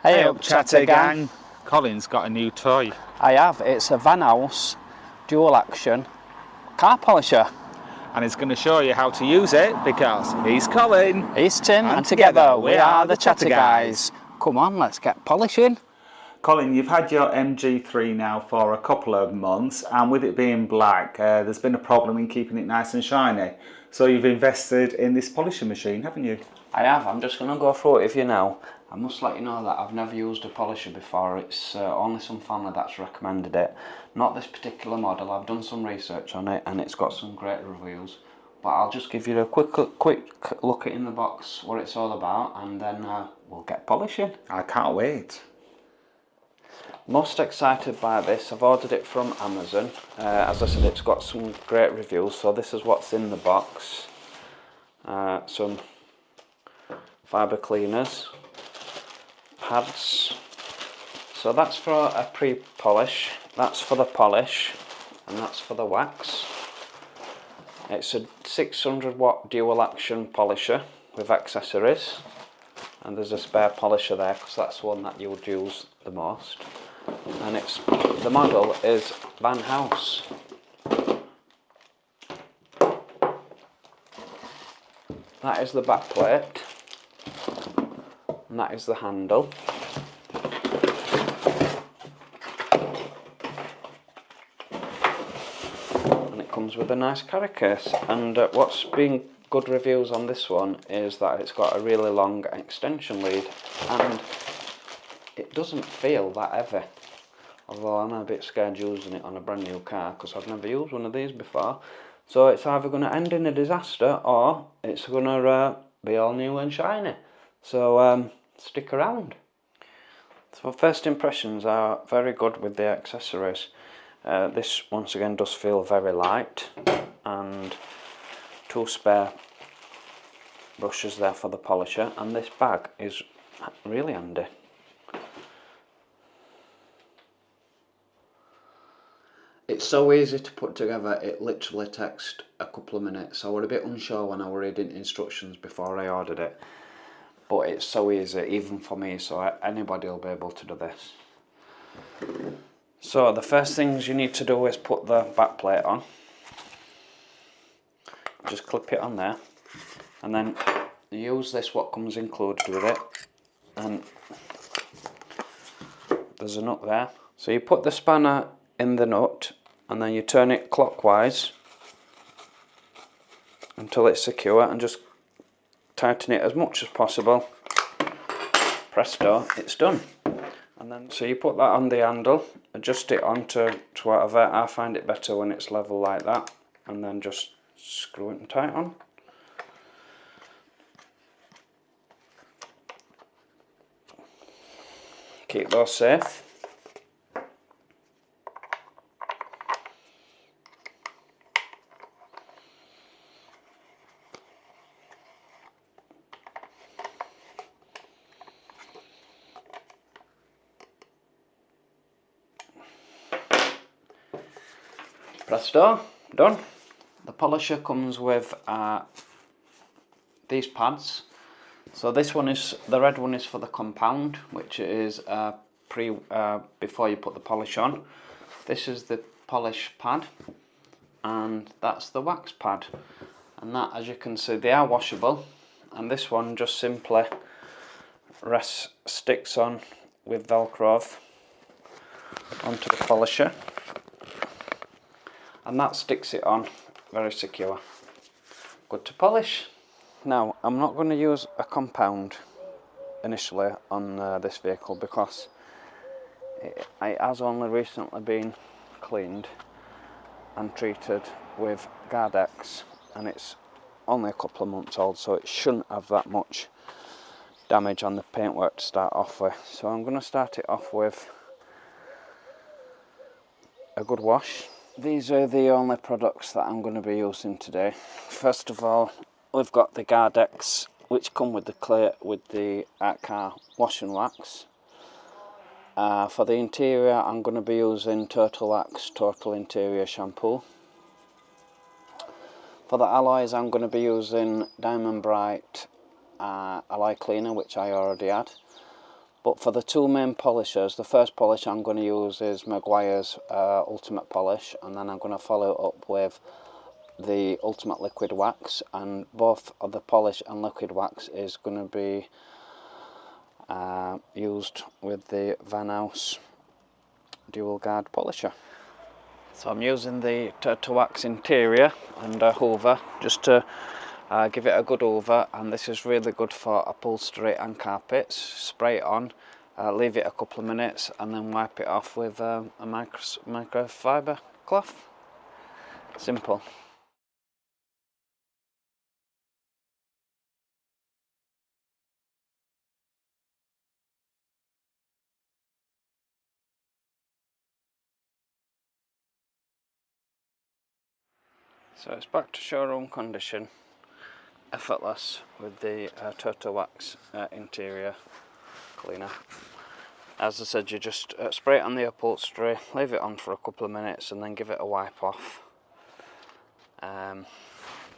Hey up, chatter gang. Colin's got a new toy. I have. It's a HAUS Dual Action car polisher. And he's going to show you how to use it because he's Colin. He's Tim, and together we are the Chatter Guys. Come on, let's get polishing. Colin, you've had your MG3 now for a couple of months, and with it being black, there's been a problem in keeping it nice and shiny. So you've invested in this polishing machine, haven't you? I have. I'm just going to go through it with you now. I must let you know that I've never used a polisher before. It's only some family that's recommended it. Not this particular model. I've done some research on it and it's got some great reviews. But I'll just give you a quick look at in the box what it's all about, and then we'll get polishing. I can't wait. Most excited by this. I've ordered it from Amazon. As I said, it's got some great reviews, so this is what's in the box. Some fibre cleaners, pads. So that's for a pre-polish, that's for the polish, and that's for the wax. It's a 600 watt dual action polisher with accessories, and there's a spare polisher there because that's the one that you would use the most. And the model is Van House. That is the back plate, and that is the handle. And it comes with a nice carry case. And what's been good reviews on this one is that it's got a really long extension lead, and it doesn't feel that heavy. Although I'm a bit scared using it on a brand new car because I've never used one of these before. So it's either going to end in a disaster or it's going to be all new and shiny. So stick around. So first impressions are very good with the accessories. This once again does feel very light, and two spare brushes there for the polisher, and this bag is really handy. It's so easy to put together, it literally takes a couple of minutes. I was a bit unsure when I was reading instructions before I ordered it, but it's so easy even for me, so anybody will be able to do this. So the first things you need to do is put the back plate on. Just clip it on there, and then use this what comes included with it, and there's a nut there. So you put the spanner in the nut, and then you turn it clockwise until it's secure, and just tighten it as much as possible. Presto, it's done. And then so you put that on the handle, adjust it onto whatever. I find it better when it's level like that, and then just screw it and tight on. Keep those safe. Presto, done. The polisher comes with these pads. So this one is, the red one is for the compound, which is before you put the polish on. This is the polish pad, and that's the wax pad. And that, as you can see, they are washable. And this one just simply sticks on with Velcro onto the polisher, and that sticks it on very secure. Good to polish. Now I'm not going to use a compound initially on this vehicle because it has only recently been cleaned and treated with Gardex, and it's only a couple of months old, so it shouldn't have that much damage on the paintwork to start off with. So I'm going to start it off with a good wash. These are the only products that I'm going to be using today. First of all, we've got the Gardex, which come with the car wash and wax. For the interior, I'm going to be using Total Wax Total Interior Shampoo. For the alloys, I'm going to be using Diamond Bright Alloy Cleaner, which I already had. But for the two main polishers, the first polish I'm going to use is Meguiar's Ultimate Polish, and then I'm going to follow it up with the Ultimate Liquid Wax, and both of the polish and liquid wax is going to be used with the HAUS Dual Guard Polisher. So I'm using the Turtle Wax Interior and Hoover just to give it a good over, and this is really good for upholstery and carpets. Spray it on, leave it a couple of minutes, and then wipe it off with a microfiber cloth. Simple. So it's back to showroom condition, effortless with the Turtle Wax Interior Cleaner. As I said, you just spray it on the upholstery, leave it on for a couple of minutes, and then give it a wipe off.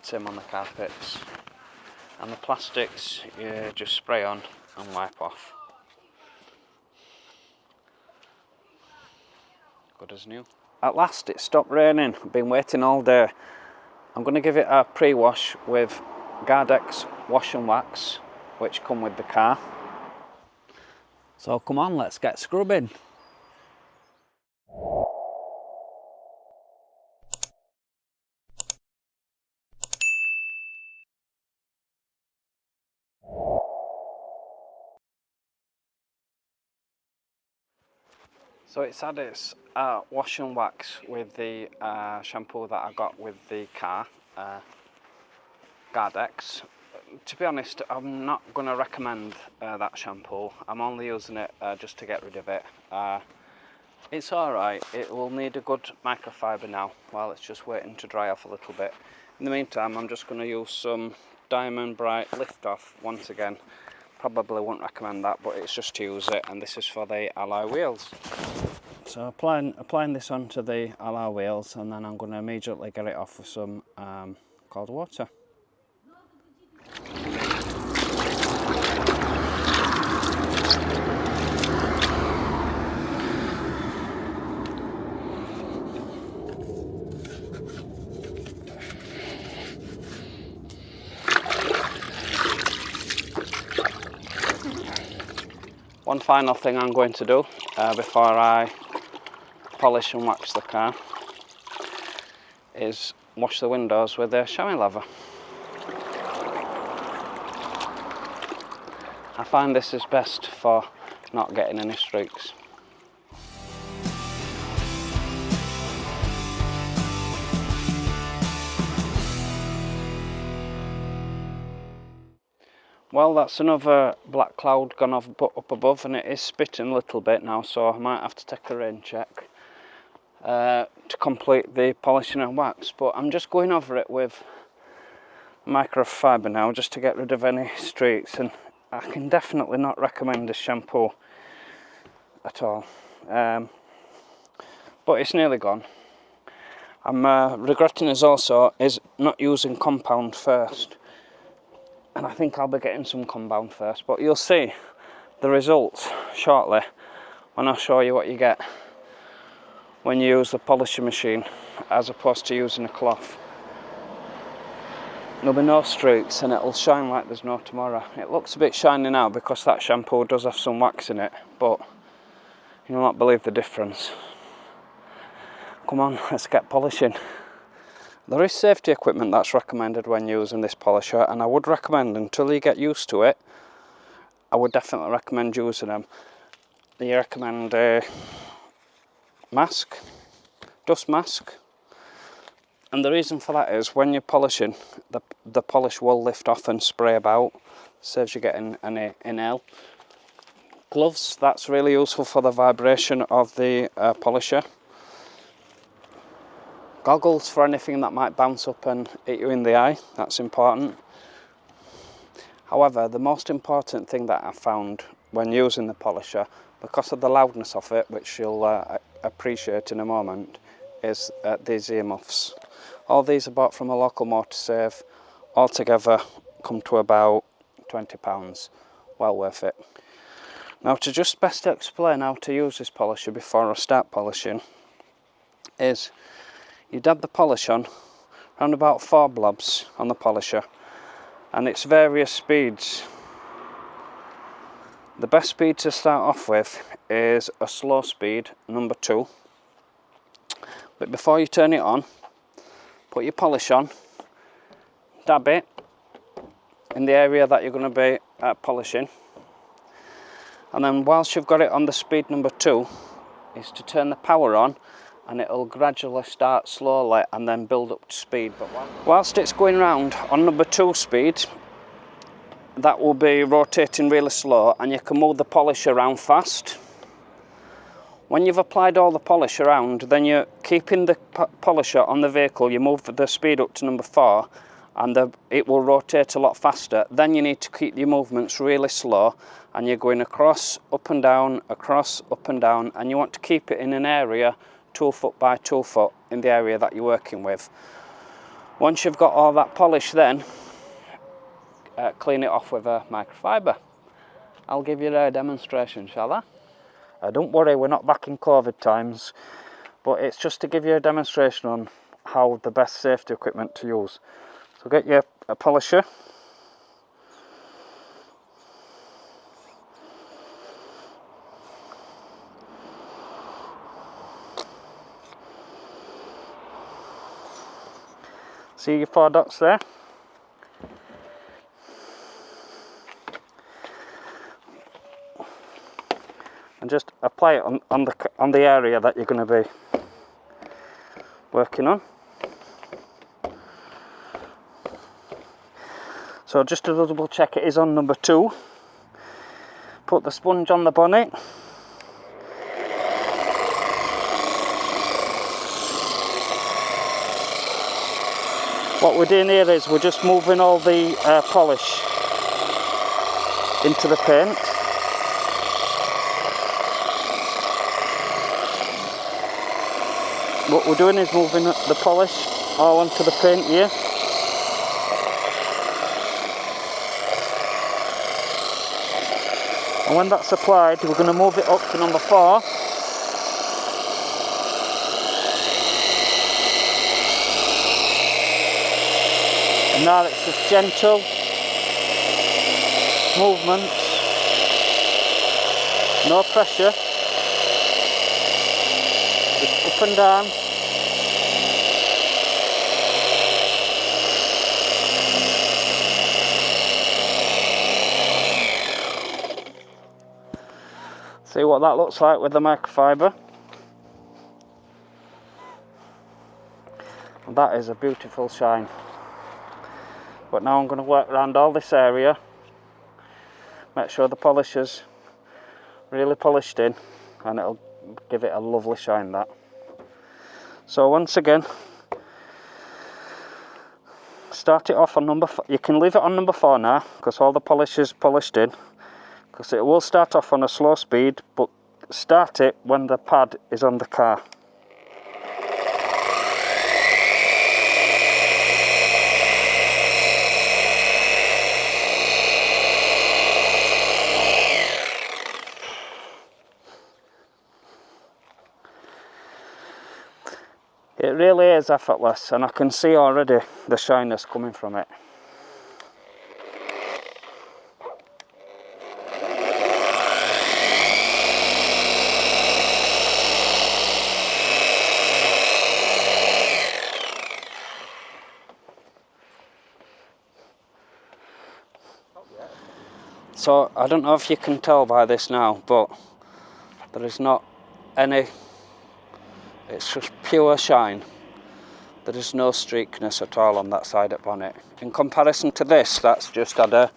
Same on the carpets. And the plastics, you just spray on and wipe off. Good as new. At last it stopped raining. I've been waiting all day. I'm going to give it a pre-wash with Gardex Wash and Wax, which come with the car. So come on, let's get scrubbing. So it's had its wash and wax with the shampoo that I got with the car, Gardex. To be honest, I'm not going to recommend that shampoo. I'm only using it just to get rid of it. It's alright, it will need a good microfiber now while it's just waiting to dry off a little bit. In the meantime, I'm just going to use some Diamond Bright Lift Off once again. Probably wouldn't recommend that, but it's just to use it, and this is for the alloy wheels. So applying this onto the alloy wheels, and then I'm going to immediately get it off with some cold water. One final thing I'm going to do before I polish and wax the car is wash the windows with a chamois leather. I find this is best for not getting any streaks. Well, that's another black cloud gone off up above, and it is spitting a little bit now, so I might have to take a rain check to complete the polishing and wax. But I'm just going over it with microfiber now just to get rid of any streaks, and I can definitely not recommend this shampoo at all. But it's nearly gone. I'm regretting is not using compound first. And I think I'll be getting some compound first, but you'll see the results shortly when I show you what you get when you use the polishing machine as opposed to using a cloth. There'll be no streaks and it'll shine like there's no tomorrow. It looks a bit shiny now because that shampoo does have some wax in it, but you'll not believe the difference. Come on, let's get polishing. There is safety equipment that's recommended when using this polisher, and I would recommend, until you get used to it, I would definitely recommend using them. You recommend a mask, dust mask, and the reason for that is when you're polishing, the polish will lift off and spray about, saves you getting any inhale. Gloves, that's really useful for the vibration of the polisher. Goggles for anything that might bounce up and hit you in the eye, that's important. However, the most important thing that I found when using the polisher, because of the loudness of it, which you'll appreciate in a moment, is these earmuffs. All these are bought from a local motor save, altogether come to about £20, well worth it. Now, to just best explain how to use this polisher before I start polishing is you dab the polish on around about 4 blobs on the polisher, and it's various speeds. The best speed to start off with is a slow speed, number 2. But before you turn it on, put your polish on, dab it in the area that you're going to be polishing, and then whilst you've got it on the speed number 2 is to turn the power on, and it'll gradually start slowly and then build up to speed. But whilst it's going round on number 2 speed, that will be rotating really slow, and you can move the polish around fast. When you've applied all the polish around, then you're keeping the polisher on the vehicle, you move the speed up to number 4, and it will rotate a lot faster. Then you need to keep your movements really slow, and you're going across, up and down, across, up and down, and you want to keep it in an area 2 foot by 2 foot in the area that you're working with. Once you've got all that polish, then clean it off with a microfiber. I'll give you a demonstration, shall I? Don't worry, we're not back in COVID times, but it's just to give you a demonstration on how the best safety equipment to use. So get your polisher, see your 4 dots there? And just apply it on the area that you're going to be working on. So just to double check, it is on number 2. Put the sponge on the bonnet. What we're doing here is we're just moving all the polish into the paint. What we're doing is moving the polish all onto the paint here. And when that's applied, we're going to move it up to number 4. And now it's just gentle movements, no pressure, just up and down. See what that looks like with the microfiber. And that is a beautiful shine. But now I'm going to work around all this area, make sure the polish is really polished in, and it'll give it a lovely shine, that. So once again, start it off on number 4. You can leave it on number 4 now, because all the polish is polished in, because it will start off on a slow speed, but start it when the pad is on the car. It really is effortless, and I can see already the shyness coming from it. So I don't know if you can tell by this now, but there is not any, it's just pure shine. There is no streakness at all on that side of bonnet. In comparison to this, that's just had a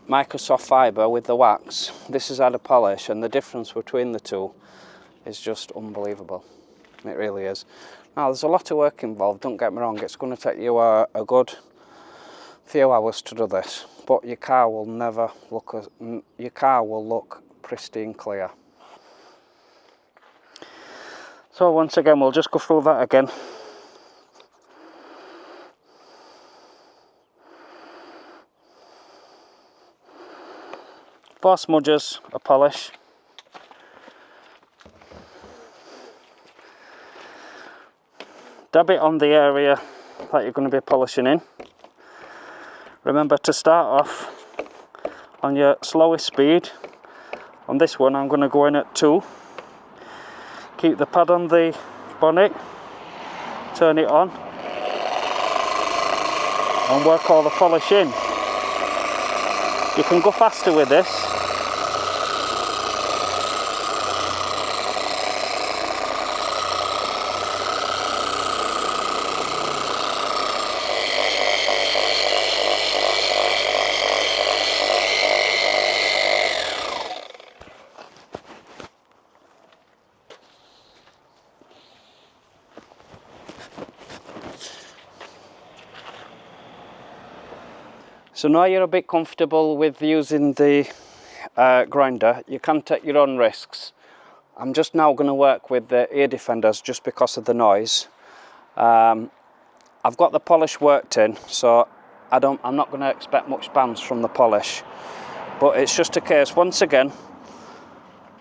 Microsoft fibre with the wax. This has had a polish, and the difference between the two is just unbelievable. It really is. Now, there's a lot of work involved, don't get me wrong. It's going to take you a good few hours to do this, but your car will never look, your car will look pristine clear. So once again, we'll just go through that again. 4 smudges of polish. Dab it on the area that you're going to be polishing in. Remember to start off on your slowest speed. On this one I'm going to go in at 2. Keep the pad on the bonnet, turn it on and work all the polish in. You can go faster with this. So now you're a bit comfortable with using the grinder, you can take your own risks. I'm just now going to work with the ear defenders just because of the noise. I've got the polish worked in, so I'm not going to expect much bounce from the polish. But it's just a case, once again,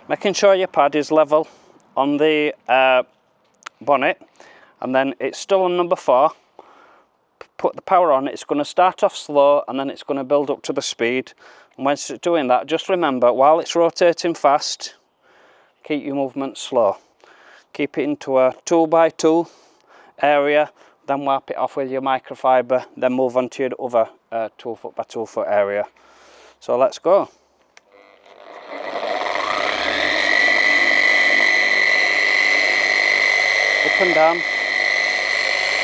making sure your pad is level on the bonnet, and then it's still on number 4. Put the power on, it's going to start off slow and then it's going to build up to the speed. And when it's doing that, just remember, while it's rotating fast, keep your movement slow. Keep it into a 2x2 area, then wipe it off with your microfiber, then move on to your other 2 foot by 2 foot area. So let's go. Up and down,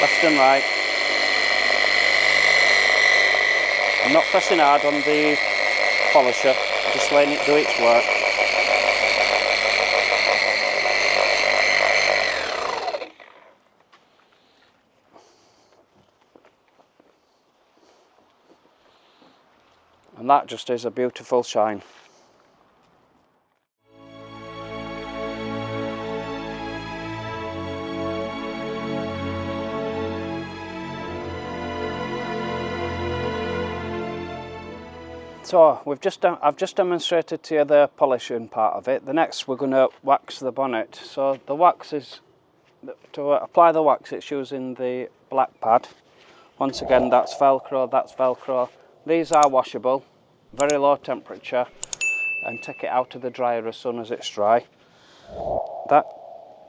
left and right. I'm not pressing hard on the polisher, just letting it do its work. And that just is a beautiful shine. So I've just demonstrated to you the polishing part of it. The next we're going to wax the bonnet. So the wax is, to apply the wax, it's using the black pad. Once again, that's Velcro, that's Velcro. These are washable, very low temperature, and take it out of the dryer as soon as it's dry. That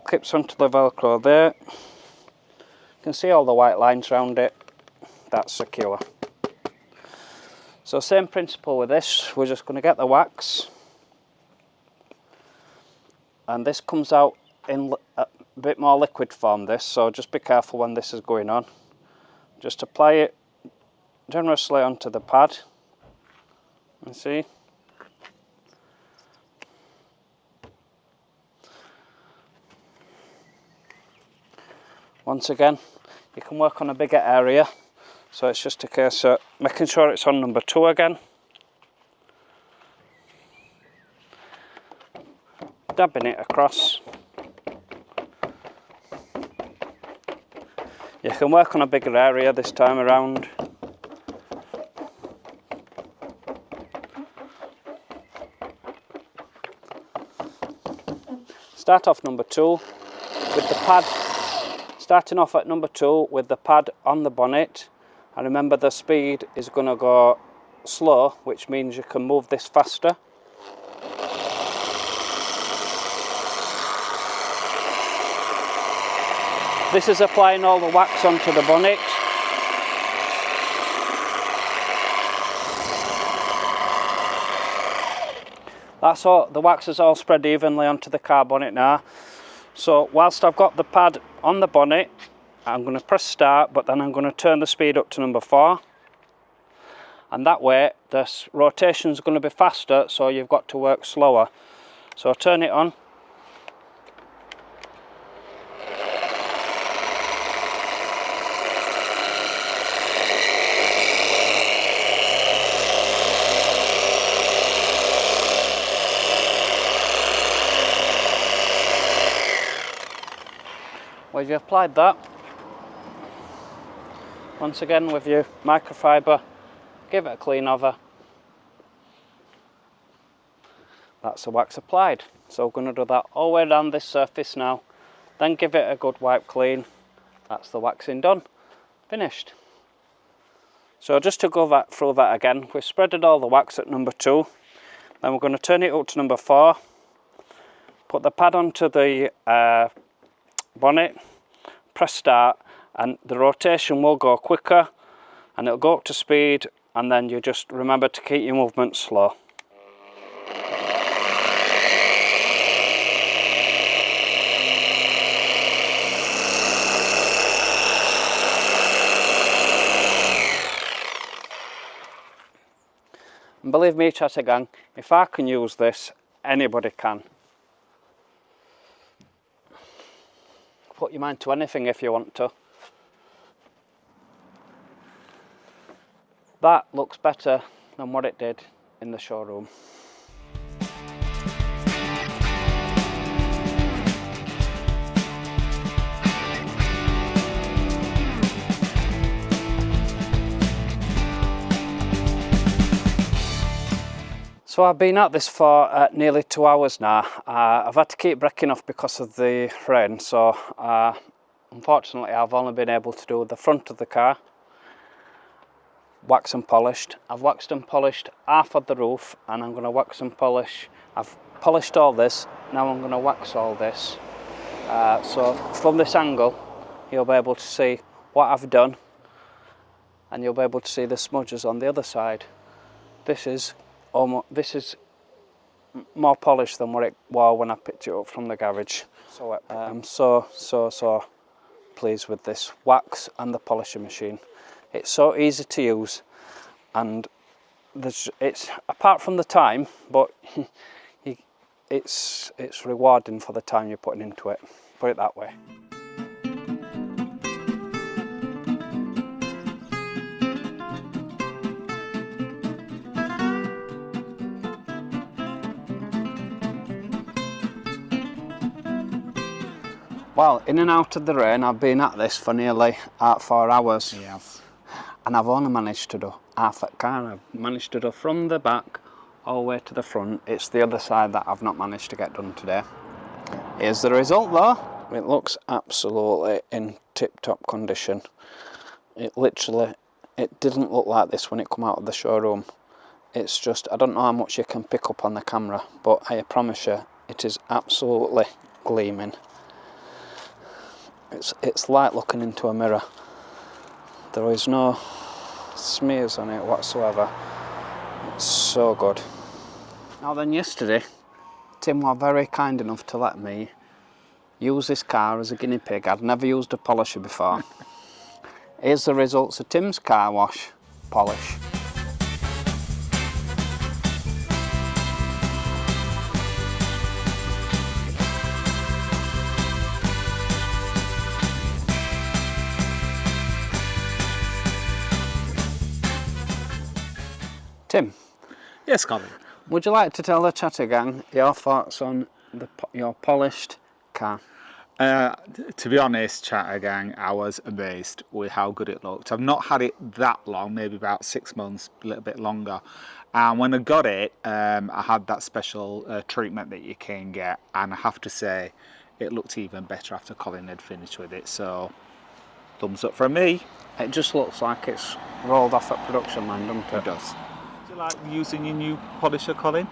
clips onto the Velcro there. You can see all the white lines around it. That's secure. So same principle with this, we're just going to get the wax, and this comes out in a bit more liquid form, this, so just be careful when this is going on. Just apply it generously onto the pad, and see. Once again, you can work on a bigger area. So it's just a case of making sure it's on number 2 again. Dabbing it across. You can work on a bigger area this time around. Start off number 2 with the pad. Starting off at number 2 with the pad on the bonnet. And remember, the speed is going to go slow, which means you can move this faster. This is applying all the wax onto the bonnet. That's all, the wax is all spread evenly onto the car bonnet now. So whilst I've got the pad on the bonnet, I'm going to press start, but then I'm going to turn the speed up to number 4. And that way, the rotation is going to be faster, so you've got to work slower. So turn it on. Well, you've applied that. Once again with your microfiber, give it a clean over. that's the wax applied. So we're going to do that all the way around this surface now, then give it a good wipe clean. That's the waxing done, finished. So just to go through that again, we've spreaded all the wax at number 2, then we're going to turn it up to number 4, put the pad onto the bonnet, press start, and the rotation will go quicker and it'll go up to speed, and then you just remember to keep your movement slow. And believe me, chatter gang, if I can use this, anybody can. Put your mind to anything if you want to. That looks better than what it did in the showroom. So I've been at this for nearly 2 hours now. I've had to keep breaking off because of the rain, so unfortunately I've only been able to do the front of the car, wax and polished. I've waxed and polished half of the roof, and I'm going to wax and polish. I've polished all this, now I'm going to wax all this. So from this angle you'll be able to see what I've done, and you'll be able to see the smudges on the other side. This is more polished than what it was when I picked it up from the garage. So I'm so pleased with this wax and the polisher machine. It's so easy to use, and it's apart from the time, but it's rewarding for the time you're putting into it. Put it that way. Well, in and out of the rain, I've been at this for nearly 4 hours. Yes. And I've only managed to do half that car. I've managed to do from the back all the way to the front. It's the other side that I've not managed to get done today. Here's the result though. It looks absolutely in tip-top condition. It didn't look like this when it come out of the showroom. It's just, I don't know how much you can pick up on the camera, but I promise you, it is absolutely gleaming. It's like looking into a mirror. There is no smears on it whatsoever. It's so good. Now then, yesterday Tim was very kind enough to let me use this car as a guinea pig. I'd never used a polisher before. Here's the results of Tim's car wash polish. Tim. Yes, Colin. Would you like to tell the chatter gang your thoughts on your polished car? To be honest, chatter gang, I was amazed with how good it looked. I've not had it that long, maybe about 6 months, a little bit longer. And when I got it, I had that special treatment that you can get, and I have to say, it looked even better after Colin had finished with it. So, thumbs up from me. It just looks like it's rolled off at production line, doesn't it? It does. Do you like using your new polisher, Colin?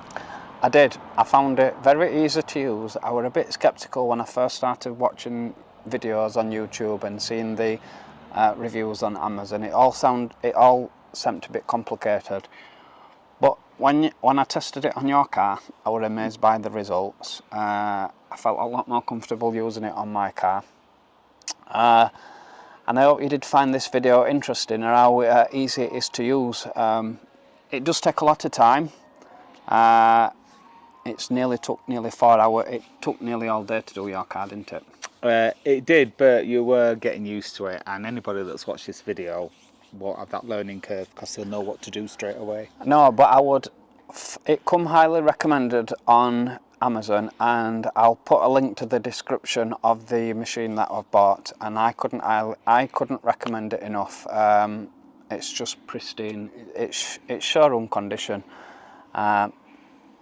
I did. I found it very easy to use. I was a bit sceptical when I first started watching videos on YouTube and seeing the reviews on Amazon. It all seemed a bit complicated. But when I tested it on your car, I was amazed by the results. I felt a lot more comfortable using it on my car. And I hope you did find this video interesting and how easy it is to use. It does take a lot of time. It took nearly 4 hours. It took nearly all day to do your car, didn't it? It did, but you were getting used to it, and anybody that's watched this video won't have that learning curve because they'll know what to do straight away. No, but it come highly recommended on Amazon, and I'll put a link to the description of the machine that I've bought, and I couldn't recommend it enough. It's just pristine. It's showroom condition.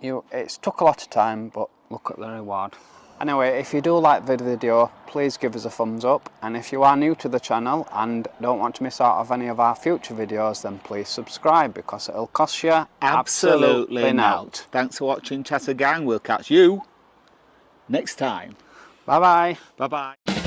It's took a lot of time, but look at the reward. Anyway, if you do like the video, please give us a thumbs up, and if you are new to the channel and don't want to miss out of any of our future videos, then please subscribe, because it'll cost you absolutely nought. Thanks for watching, Chatter Gang. We'll catch you next time. Bye bye. Bye bye.